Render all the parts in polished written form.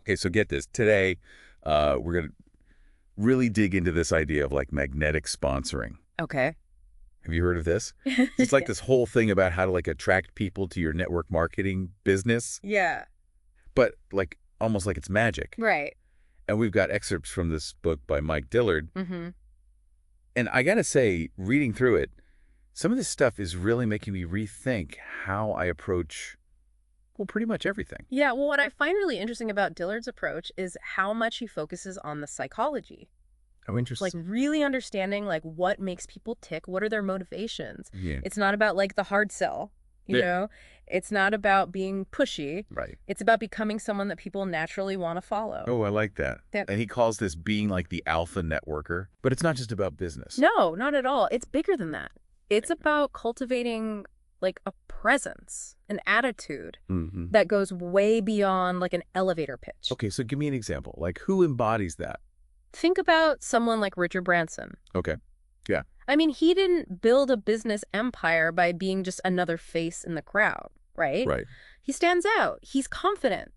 Okay, so get this. Today, we're going to really dig into this idea of like magnetic sponsoring. Okay. Have you heard of this? It's like this whole thing about how to like attract people to your network marketing business, Yeah. but like almost like it's magic. Right. And we've got excerpts from this book by Mike Dillard. Mm-hmm. And I got to say, reading through it, some of this stuff is really making me rethink how I approach, well, pretty much everything. Yeah, well, what I find really interesting about Dillard's approach is how much he focuses on the psychology. Oh, interesting. Like really understanding like what makes people tick, what are their motivations. Yeah. It's not about like the hard sell, you know? It's not about being pushy. Right. It's about becoming someone that people naturally want to follow. Oh, I like that. And he calls this being like the alpha networker. But it's not just about business. No, not at all. It's bigger than that. It's about cultivating like a presence, an attitude that goes way beyond like an elevator pitch. Okay, so give me an example. Like who embodies that? Think about someone like Richard Branson. Okay. Yeah. I mean, he didn't build a business empire by being just another face in the crowd, right? Right. He stands out. He's confident.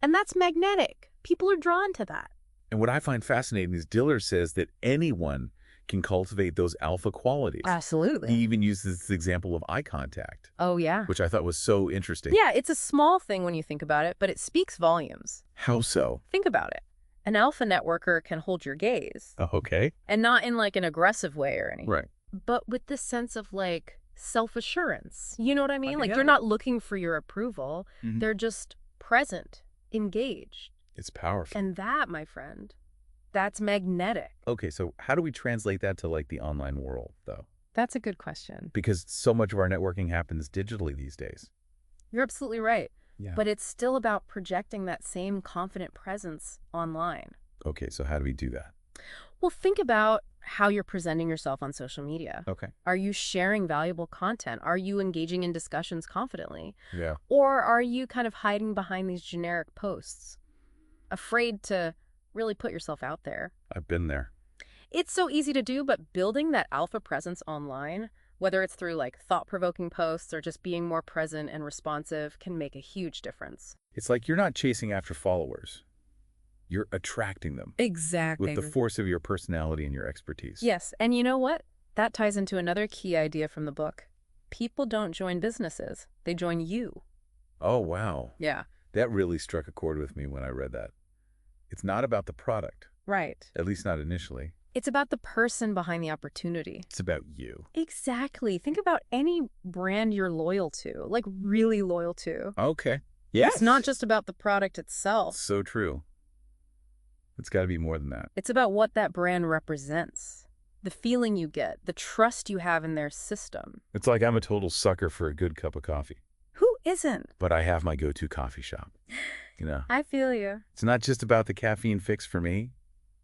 And that's magnetic. People are drawn to that. And what I find fascinating is Dillard says that anyone can cultivate those alpha qualities. Absolutely. He even uses this example of eye contact. Oh, yeah. Which I thought was so interesting. Yeah, it's a small thing when you think about it, but it speaks volumes. How so? Think about it. An alpha networker can hold your gaze. Oh, okay. And not in like an aggressive way or anything. Right. But with this sense of like self-assurance. You know what I mean? Like yeah. they're not looking for your approval. They're just present, engaged. It's powerful. And that, my friend, that's magnetic. Okay, so how do we translate that to like the online world, though? That's a good question. Because so much of our networking happens digitally these days. You're absolutely right. Yeah. But it's still about projecting that same confident presence online. Okay, so how do we do that? Well, think about how you're presenting yourself on social media. Okay. Are you sharing valuable content? Are you engaging in discussions confidently? Yeah. Or are you kind of hiding behind these generic posts, afraid to really put yourself out there? I've been there. It's so easy to do, but building that alpha presence online, whether it's through like thought-provoking posts or just being more present and responsive, can make a huge difference. It's like you're not chasing after followers. You're attracting them. Exactly. With the force of your personality and your expertise. Yes, and you know what? That ties into another key idea from the book. People don't join businesses. They join you. Oh, wow. Yeah. That really struck a chord with me when I read that. It's not about the product. Right. At least not initially. It's about the person behind the opportunity. It's about you. Exactly. Think about any brand you're loyal to, like really loyal to. Okay. Yes. It's not just about the product itself. So true. It's got to be more than that. It's about what that brand represents, the feeling you get, the trust you have in their system. It's like I'm a total sucker for a good cup of coffee. Who isn't? But I have my go-to coffee shop. You know. I feel you. It's not just about the caffeine fix for me.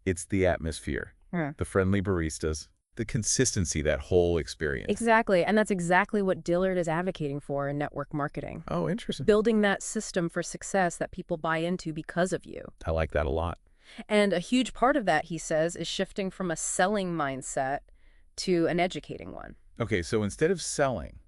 It's the atmosphere, the friendly baristas, the consistency, that whole experience. Exactly. And that's exactly what Dillard is advocating for in network marketing. Oh, interesting. Building that system for success that people buy into because of you. I like that a lot. And a huge part of that, he says, is shifting from a selling mindset to an educating one. Okay, so instead of selling,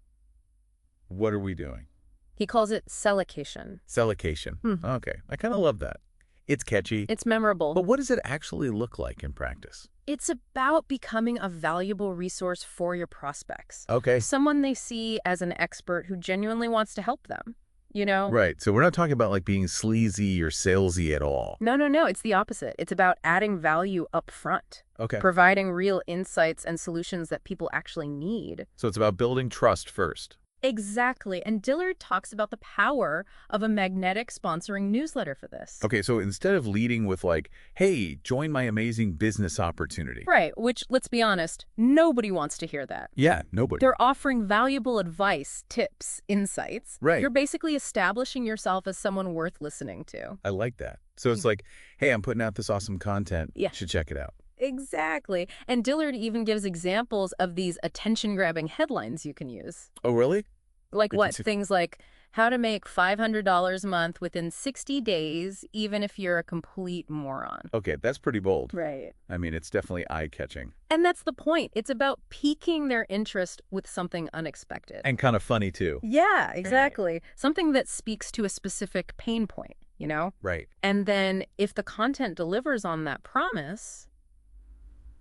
what are we doing? He calls it sellication. Sellication. Okay, I kind of love that. It's catchy. It's memorable. But what does it actually look like in practice? It's about becoming a valuable resource for your prospects. Okay. Someone they see as an expert who genuinely wants to help them, you know? Right. So we're not talking about like being sleazy or salesy at all. No. It's the opposite. It's about adding value up front. Okay. Providing real insights and solutions that people actually need. So it's about building trust first. Exactly. And Dillard talks about the power of a magnetic sponsoring newsletter for this. Okay, so instead of leading with like, hey, join my amazing business opportunity. Right, which, let's be honest, nobody wants to hear that. Yeah, nobody. They're offering valuable advice, tips, insights. Right. You're basically establishing yourself as someone worth listening to. I like that. So it's like, hey, I'm putting out this awesome content. Yeah. You should check it out. Exactly. And Dillard even gives examples of these attention-grabbing headlines you can use. Oh, really? Like what? Things like how to make $500 a month within 60 days, even if you're a complete moron. Okay, that's pretty bold. Right. I mean, it's definitely eye-catching. And that's the point. It's about piquing their interest with something unexpected. And kind of funny, too. Yeah, exactly. Something that speaks to a specific pain point. you know? Right. And then if the content delivers on that promise,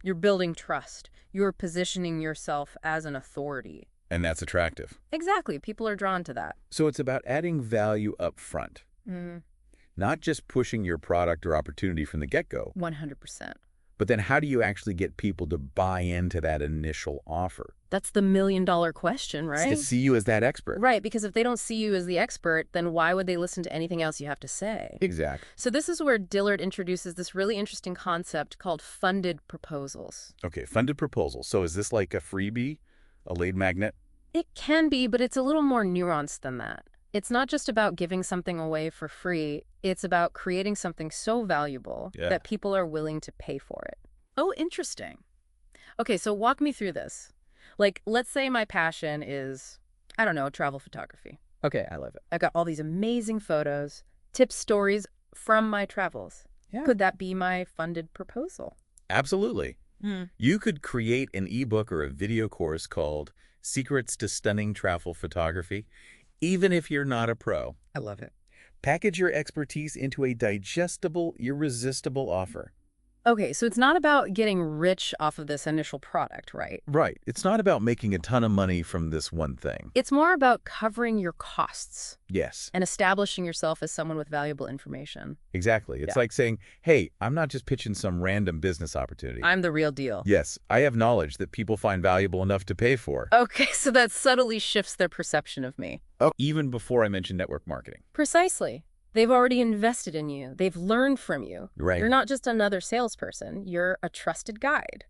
you're building trust. You're positioning yourself as an authority. And that's attractive. Exactly. People are drawn to that. So it's about adding value up front, not just pushing your product or opportunity from the get-go. 100%. But then how do you actually get people to buy into that initial offer? That's the million-dollar question, right? To see you as that expert. Right, because if they don't see you as the expert, then why would they listen to anything else you have to say? Exactly. So this is where Dillard introduces this really interesting concept called funded proposals. Okay, funded proposal. So is this like a freebie, a laid magnet? It can be, but it's a little more nuanced than that. It's not just about giving something away for free. It's about creating something so valuable that people are willing to pay for it. Oh, interesting. Okay, so walk me through this. Like, let's say my passion is, I don't know, travel photography. Okay, I love it. I've got all these amazing photos, tip stories from my travels. Yeah. Could that be my funded proposal? Absolutely. You could create an ebook or a video course called Secrets to Stunning Travel Photography, even if you're not a pro. I love it. Package your expertise into a digestible, irresistible offer. Okay, so it's not about getting rich off of this initial product, right? Right. It's not about making a ton of money from this one thing. It's more about covering your costs Yes, and establishing yourself as someone with valuable information. exactly. It's like saying, hey, I'm not just pitching some random business opportunity. I'm the real deal. Yes, I have knowledge that people find valuable enough to pay for. Okay, so that subtly shifts their perception of me. Oh, even before I mentioned network marketing. Precisely. They've already invested in you. They've learned from you. Right. You're not just another salesperson. You're a trusted guide.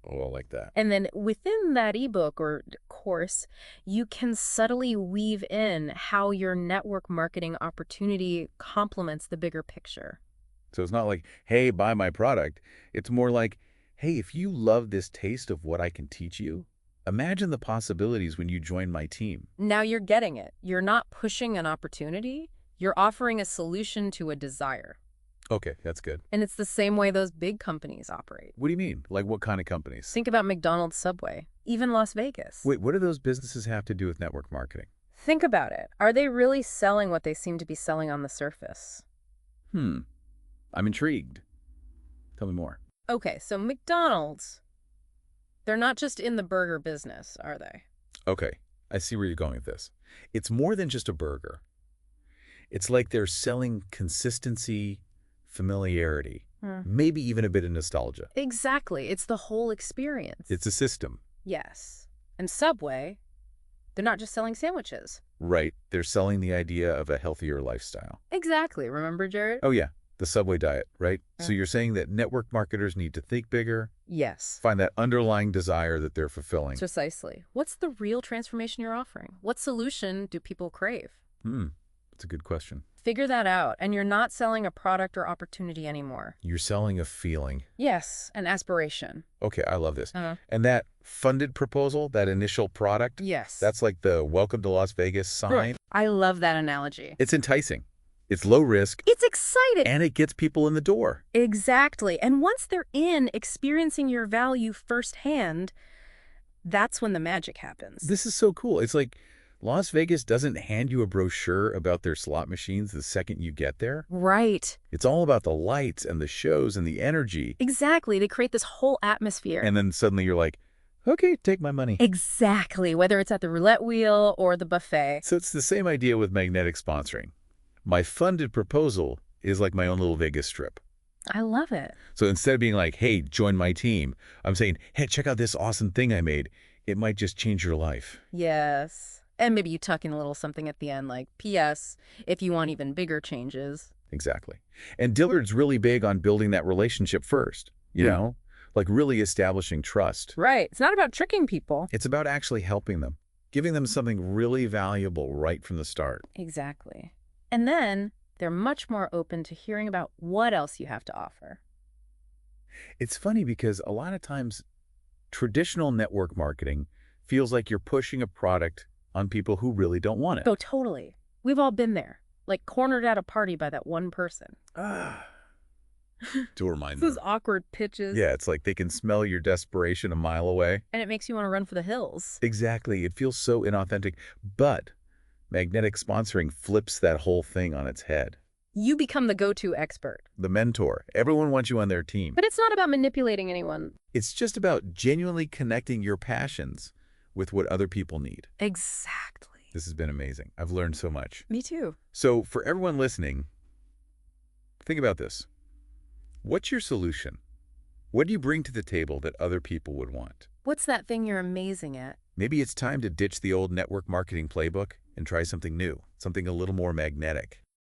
Oh, I like that. And then within that ebook or course, you can subtly weave in how your network marketing opportunity complements the bigger picture. So it's not like, hey, buy my product. It's more like, hey, if you love this taste of what I can teach you, imagine the possibilities when you join my team. Now you're getting it. You're not pushing an opportunity. You're offering a solution to a desire. Okay, that's good. And it's the same way those big companies operate. What do you mean? Like what kind of companies? Think about McDonald's, Subway, even Las Vegas. Wait, what do those businesses have to do with network marketing? Think about it. Are they really selling what they seem to be selling on the surface? I'm intrigued. Tell me more. Okay, so McDonald's, they're not just in the burger business, are they? Okay, I see where you're going with this. It's more than just a burger. It's like they're selling consistency, familiarity, maybe even a bit of nostalgia. Exactly. It's the whole experience. It's a system. Yes. And Subway, they're not just selling sandwiches. Right. They're selling the idea of a healthier lifestyle. Exactly. Remember, Jared? Oh, yeah. The Subway diet, right? So you're saying that network marketers need to think bigger, Yes. find that underlying desire that they're fulfilling. Precisely. What's the real transformation you're offering? What solution do people crave? That's a good question. Figure that out, and you're not selling a product or opportunity anymore. You're selling a feeling. Yes, an aspiration. Okay, I love this. And that funded proposal, that initial product, Yes. that's like the welcome to Las Vegas sign. I love that analogy. It's enticing. It's low risk. It's exciting. And it gets people in the door. Exactly. And once they're in, experiencing your value firsthand, that's when the magic happens. This is so cool. It's like Las Vegas doesn't hand you a brochure about their slot machines the second you get there. Right. It's all about the lights and the shows and the energy. Exactly. They create this whole atmosphere. And then suddenly you're like, okay, take my money. Exactly. Whether it's at the roulette wheel or the buffet. So it's the same idea with magnetic sponsoring. My funded proposal is like my own little Vegas strip. I love it. So instead of being like, hey, join my team, I'm saying, hey, check out this awesome thing I made. It might just change your life. Yes. And maybe you tuck in a little something at the end like, P.S., if you want even bigger changes. Exactly. And Dillard's really big on building that relationship first, you know, like really establishing trust. Right. It's not about tricking people. It's about actually helping them, giving them something really valuable right from the start. Exactly. And then they're much more open to hearing about what else you have to offer. It's funny because a lot of times traditional network marketing feels like you're pushing a product on people who really don't want it. Oh, totally. We've all been there, like cornered at a party by that one person. To remind Those them. awkward pitches. Yeah, it's like they can smell your desperation a mile away. And it makes you want to run for the hills. Exactly. It feels so inauthentic. But magnetic sponsoring flips that whole thing on its head. You become the go-to expert. The mentor. Everyone wants you on their team. But it's not about manipulating anyone. It's just about genuinely connecting your passions with what other people need. Exactly. This has been amazing. I've learned so much. Me too. So for everyone listening, think about this. What's your solution? What do you bring to the table that other people would want? What's that thing you're amazing at? Maybe it's time to ditch the old network marketing playbook and try something new, something a little more magnetic.